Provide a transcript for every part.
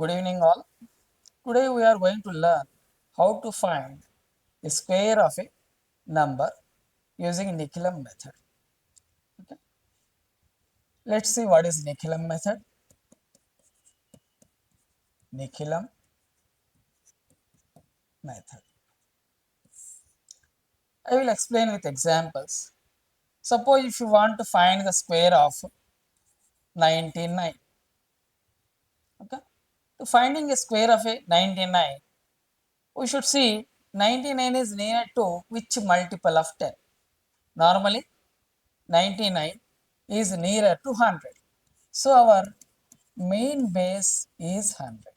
Good evening all. Today we are going to learn how to find the square of a number using Nikhilam method. Okay. Let's see what is Nikhilam method. Nikhilam method. I will explain with examples. Suppose if you want to find the square of 99. Okay. To finding a square of a 99, we should see 99 is near to which multiple of 10. Normally 99 is nearer to 100. So our main base is 100.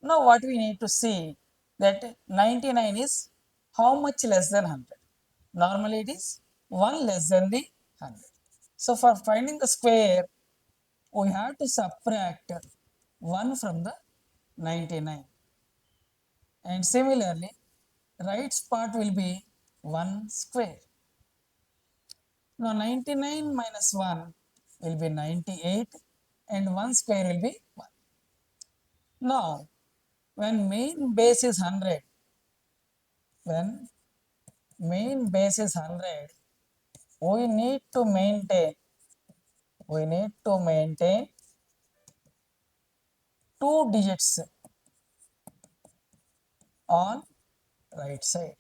Now what we need to see that 99 is how much less than 100. Normally it is 1 less than the 100. So for finding the square, we have to subtract 1 from the 99. And similarly, right part will be 1 square. Now 99 minus 1 will be 98 and 1 square will be 1. Now when main base is 100, when main base is 100, we need to maintain 2 digits on right side.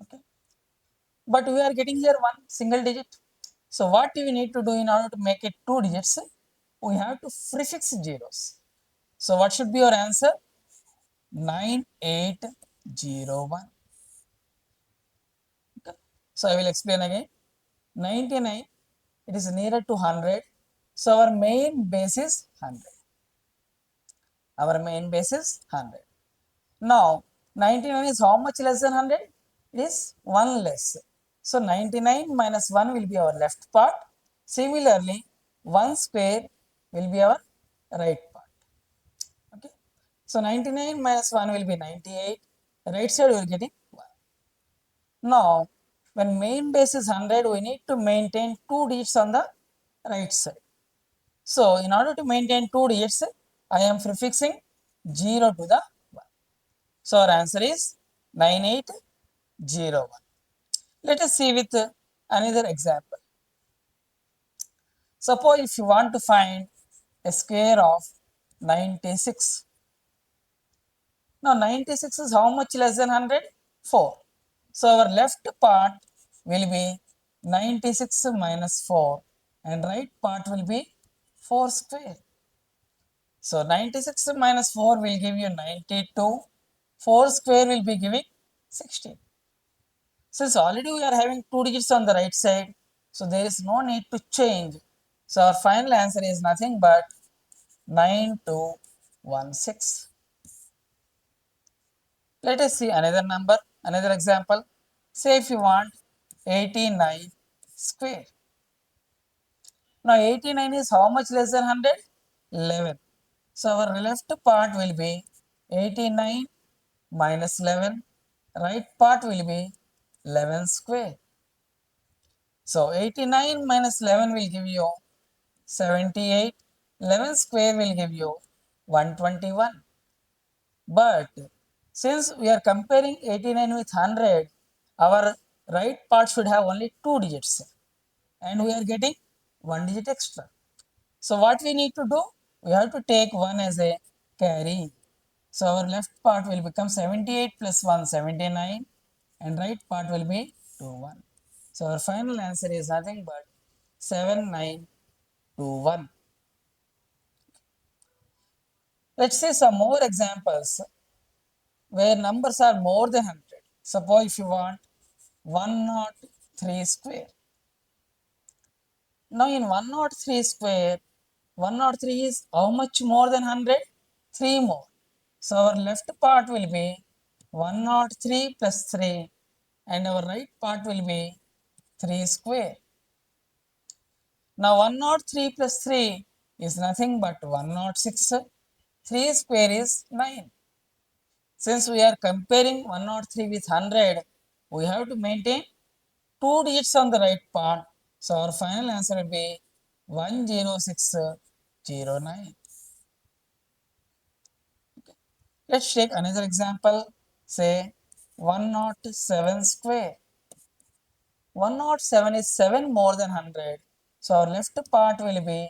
Okay. But we are getting here one single digit. So what do we need to do in order to make it 2 digits? We have to prefix zeros. So what should be your answer? 9801. Okay. So I will explain again. 99, it is nearer to 100. So our main base is 100. Our main base is 100. Now 99 is how much less than 100? It is 1 less. So 99 minus 1 will be our left part. Similarly, 1 square will be our right part. Okay. So 99 minus 1 will be 98. Right side we are getting 1. Now, when main base is 100, we need to maintain 2 digits on the right side. So, in order to maintain 2 digits, I am prefixing 0 to the 1. So, our answer is 9801. Let us see with another example. Suppose if you want to find a square of 96. Now 96 is how much less than 100? 4. So our left part will be 96 minus 4 and right part will be 4 square. So 96 minus 4 will give you 92. 4 square will be giving 16. Since already we are having 2 digits on the right side, so there is no need to change. So our final answer is nothing but 9216. Let us see another number, another example. Say if you want 89 square. Now 89 is how much less than 100? 11. So our left part will be 89 minus 11. Right part will be 11 square. So 89 minus 11 will give you 78. 11 square will give you 121. But since we are comparing 89 with 100, our right part should have only 2 digits and we are getting 1 digit extra. So what we need to do? We have to take 1 as a carry. So our left part will become 78 plus 1, 79 and right part will be 21. So our final answer is nothing but 7921. Let's see some more examples where numbers are more than 100. Suppose if you want 103 square. Now in 103 square, 103 is how much more than 100? 3 more. So our left part will be 103 plus 3 and our right part will be 3 square. Now 103 plus 3 is nothing but 106. 3 square is 9. Since we are comparing 103 with 100, we have to maintain 2 digits on the right part. So our final answer will be 106 09. Let's take another example. Say 107 square. 107 is 7 more than 100. So our left part will be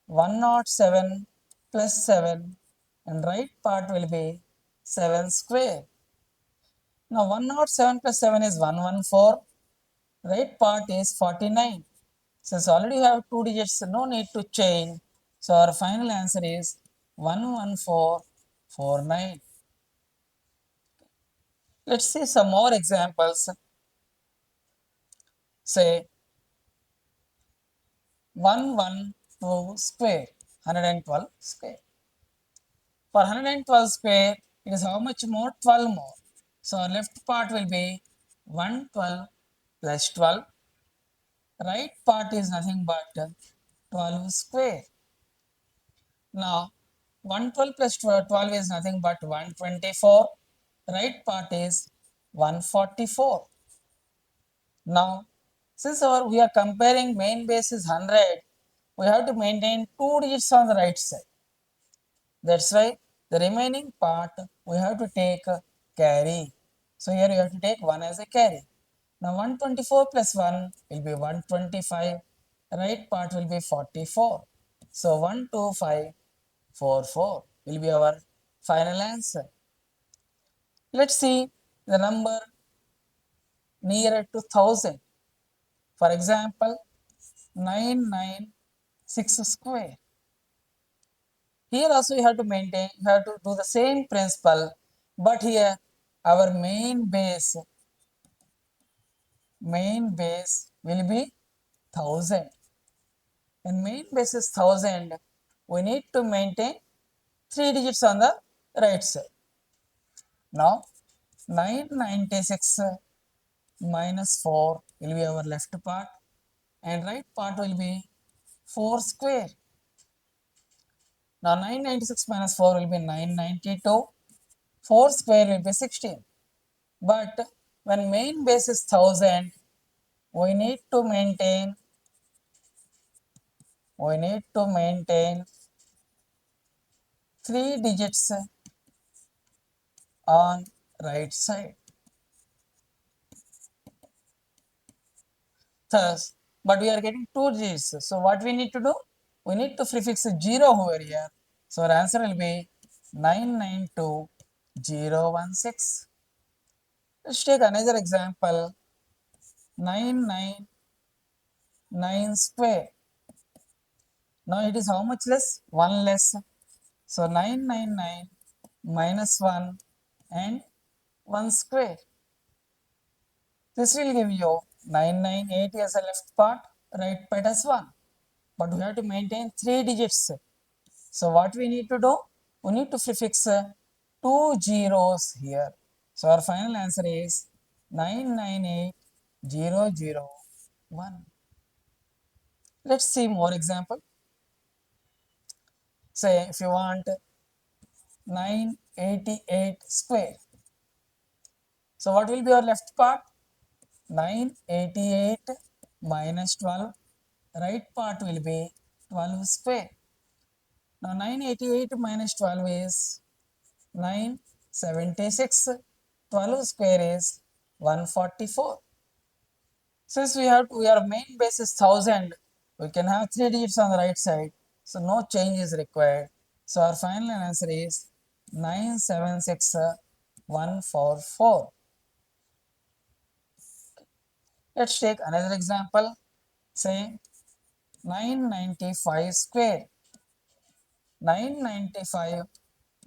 107 plus 7 and right part will be 7 square. Now 107 plus 7 is 114. Right part is 49. Since already you have two digits, no need to change. So our final answer is 11449. Let's see some more examples. Say 112 square, 112 square. For 112 square, it is how much more? 12 more. So our left part will be 112 plus 12. Right part is nothing but 12 square. Now 112 plus 12 is nothing but 124. Right part is 144. Now since we are comparing main base is 100, we have to maintain two digits on the right side. That's why the remaining part we have to take a carry. So here you have to take 1 as a carry. Now 124 plus 1 will be 125. Right part will be 44. So 12544 will be our final answer. Let's see the number nearer to 1000. For example, 996 square. Here also you have to maintain, you have to do the same principle, but here our main base will be 1000. And main base is 1000, we need to maintain three digits on the right side. Now 996 minus 4 will be our left part and right part will be 4 square. Now 996 minus 4 will be 992. 4 square will be 16. But when main base is 1000, we need to maintain 3 digits on right side. Thus, but we are getting 2 digits. So what we need to do? We need to prefix 0 over here. So our answer will be 992016. Let's take another example. 999 square. Now it is how much less? 1 less. So 999 minus 1 and 1 square. This will give you 998 as a left part, right part as 1. But we have to maintain 3 digits. So what we need to do? We need to prefix 2 zeros here. So our final answer is 998001. Let's see more example. Say if you want 988 square. So what will be our left part? 988 minus 12. Right part will be 12 square. Now 988 minus 12 is 976. 12 square is 144. Since our main base is 1000, we can have 3 digits on the right side. So no change is required. So our final answer is 976144. Let's take another example. Say 995 square. 995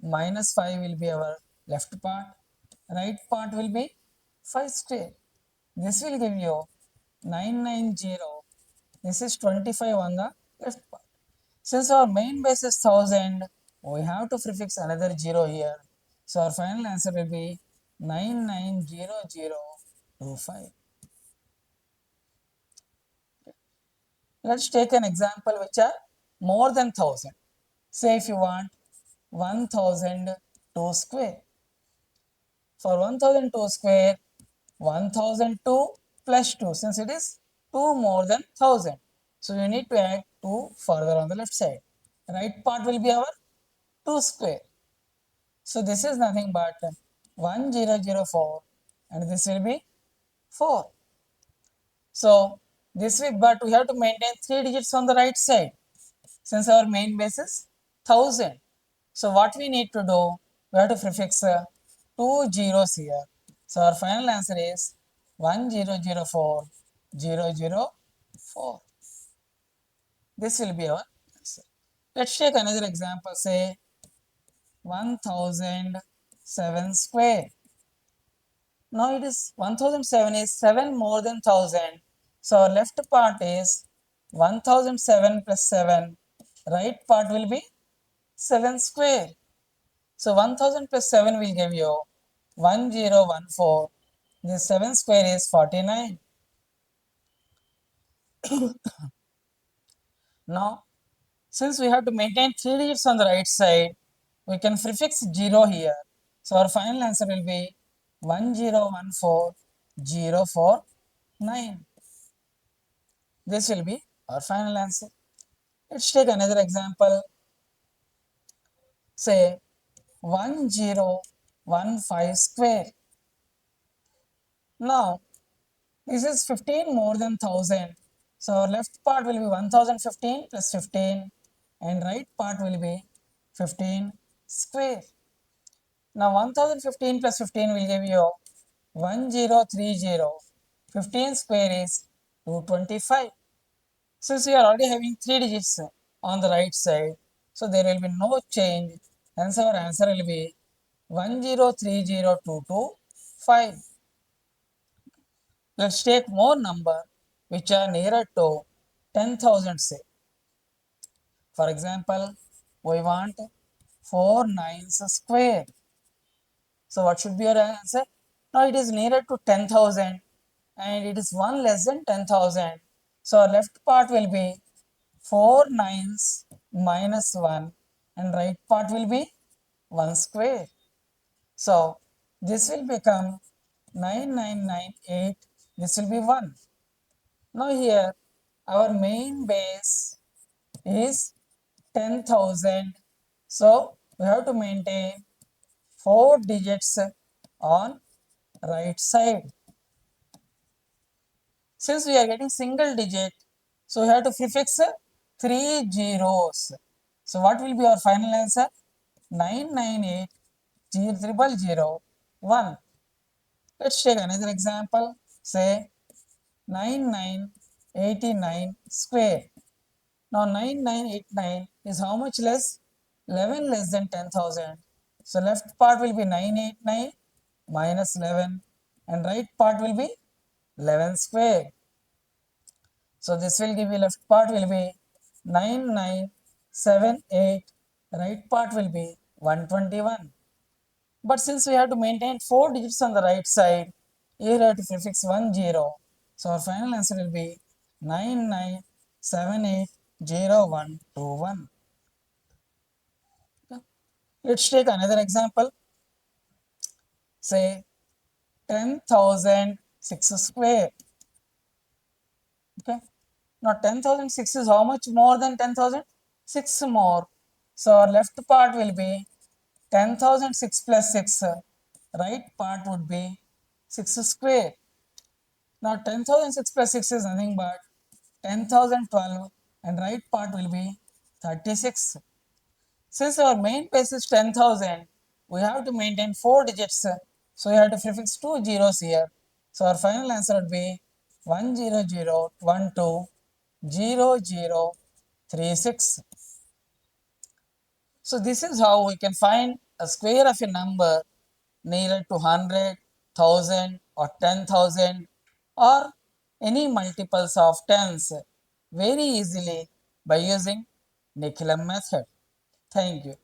minus 5 will be our left part. Right part will be 5 square. This will give you 990. This is 25 on the left part. Since our main base is 1000, we have to prefix another 0 here. So our final answer will be 990025. Let's take an example which are more than 1000. Say if you want 1002 square. For 1002 square, 1002 plus 2, since it is 2 more than 1000. So you need to add 2 further on the left side. right part will be our 2 square. So this is nothing but 1004 and this will be 4. So this way, but we have to maintain 3 digits on the right side since our main base is 1000. So what we need to do, we have to prefix 2 zeros here. So our final answer is 1004,004. This will be our answer. Let's take another example, say 1007 square. Now it is 1007 is 7 more than 1000. So our left part is 1007 plus 7. Right part will be 7 square. So 1000 plus 7 will give you 1014. This 7 square is 49. Now, since we have to maintain 3 digits on the right side, we can prefix 0 here. So our final answer will be 1014,049. This will be our final answer. Let's take another example. Say 1015 square. Now, this is 15 more than 1000. So our left part will be 1015 plus 15 and right part will be 15 square. Now 1015 plus 15 will give you 1030. 15 square is 225. Since we are already having 3 digits on the right side, so there will be no change. Hence our answer will be 1030,225. Let's take more number which are nearer to 10,000 say. For example, we want 4 nines square. So what should be your answer? Now it is nearer to 10,000 and it is 1 less than 10,000. So our left part will be 4 nines minus 1 and right part will be 1 square. So this will become 9998. This will be 1. Now here our main base is 10,000. So we have to maintain 4 digits on right side. Since we are getting single digit, so we have to prefix 3 zeros. So what will be our final answer? 998,000,1. Let's take another example. Say 9989 square. Now 9989 is how much less? 11 less than 10,000. So left part will be 989 minus 11 and right part will be 11 square. So this will give you left part will be 9978, right part will be 121. But since we have to maintain 4 digits on the right side, here we have to prefix 10. So our final answer will be 99780121. Let's take another example. Say 10,006 square. Okay. Now 10,006 is how much more than 10,000? 6 more. So our left part will be 10,006 plus 6. Right part would be 6 square. Now 10,006 plus 6 is nothing but 10,012 and right part will be 36. Since our main base is 10,000, we have to maintain 4 digits. So we have to prefix 2 zeros here. So our final answer would be 100120036. So this is how we can find a square of a number nearer to 100, 1000 or 10,000 or any multiples of tens very easily by using Nikhilam method. Thank you.